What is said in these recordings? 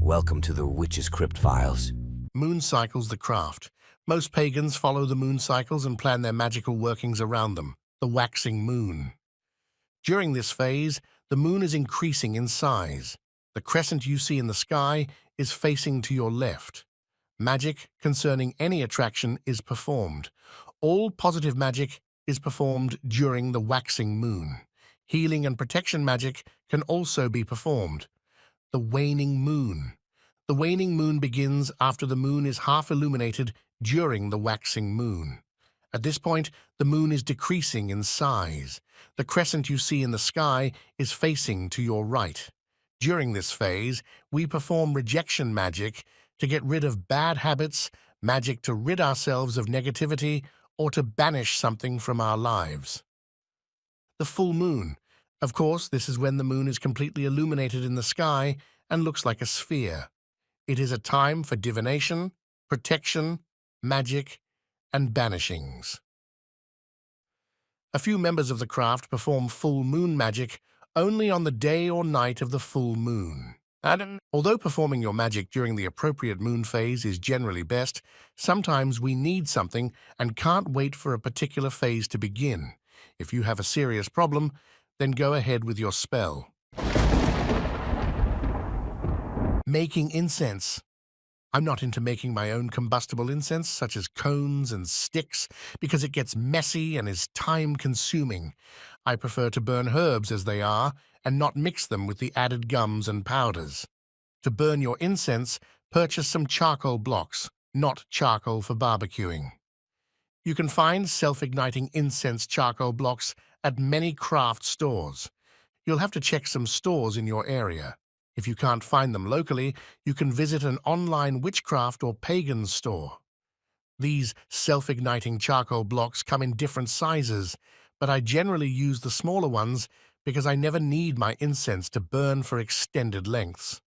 Welcome to the Witch's Crypt Files. Moon cycles the craft. Most pagans follow the moon cycles and plan their magical workings around them, the waxing moon. During this phase, the moon is increasing in size. The crescent you see in the sky is facing to your left. Magic concerning any attraction is performed. All positive magic is performed during the waxing moon. Healing and protection magic can also be performed. The waning moon. The waning moon begins after the moon is half illuminated during the waxing moon. At this point, the moon is decreasing in size. The crescent you see in the sky is facing to your right. During this phase, we perform rejection magic to get rid of bad habits, magic to rid ourselves of negativity, or to banish something from our lives. The full moon. Of course, this is when the moon is completely illuminated in the sky and looks like a sphere. It is a time for divination, protection, magic, and banishings. A few members of the craft perform full moon magic only on the day or night of the full moon. Although performing your magic during the appropriate moon phase is generally best, sometimes we need something and can't wait for a particular phase to begin. If you have a serious problem, then go ahead with your spell. Making incense. I'm not into making my own combustible incense, such as cones and sticks, because it gets messy and is time-consuming. I prefer to burn herbs as they are and not mix them with the added gums and powders. To burn your incense, purchase some charcoal blocks, not charcoal for barbecuing. You can find self-igniting incense charcoal blocks at many craft stores. You'll have to check some stores in your area. If you can't find them locally, you can visit an online witchcraft or pagan store. These self-igniting charcoal blocks come in different sizes, but I generally use the smaller ones because I never need my incense to burn for extended lengths.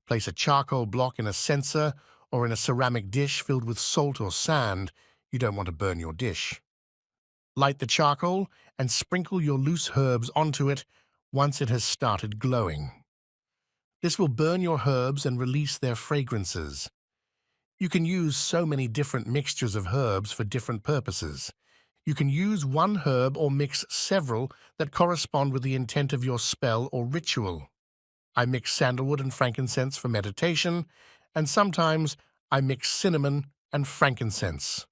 Place a charcoal block in a censer or in a ceramic dish filled with salt or sand. You don't want to burn your dish. Light the charcoal and sprinkle your loose herbs onto it once it has started glowing. This will burn your herbs and release their fragrances. You can use so many different mixtures of herbs for different purposes. You can use one herb or mix several that correspond with the intent of your spell or ritual. I mix sandalwood and frankincense for meditation, and sometimes I mix cinnamon and frankincense.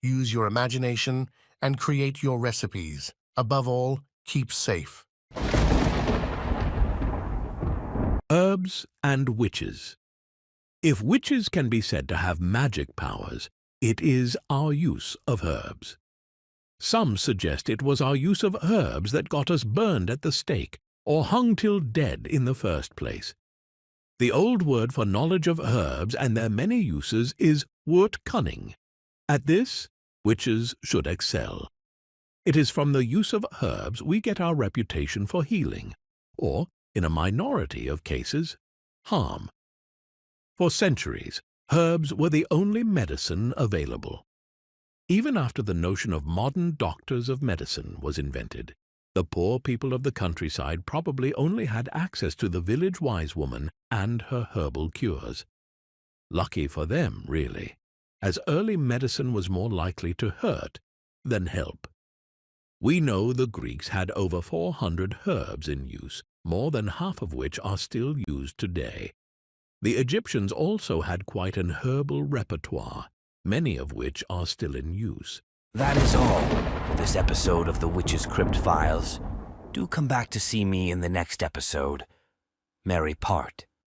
Use your imagination and create your recipes. Above all, keep safe. Herbs and witches. If witches can be said to have magic powers, it is our use of herbs. Some suggest it was our use of herbs that got us burned at the stake or hung till dead in the first place. The old word for knowledge of herbs and their many uses is wort cunning. At this, witches should excel. It is from the use of herbs we get our reputation for healing, or, in a minority of cases, harm. For centuries, herbs were the only medicine available. Even after the notion of modern doctors of medicine was invented, the poor people of the countryside probably only had access to the village wise woman and her herbal cures. Lucky for them, really, as early medicine was more likely to hurt than help. We know the Greeks had over 400 herbs in use, more than half of which are still used today. The Egyptians also had quite an herbal repertoire, many of which are still in use. That is all for this episode of the Witch's Crypt Files. Do come back to see me in the next episode. Merry part.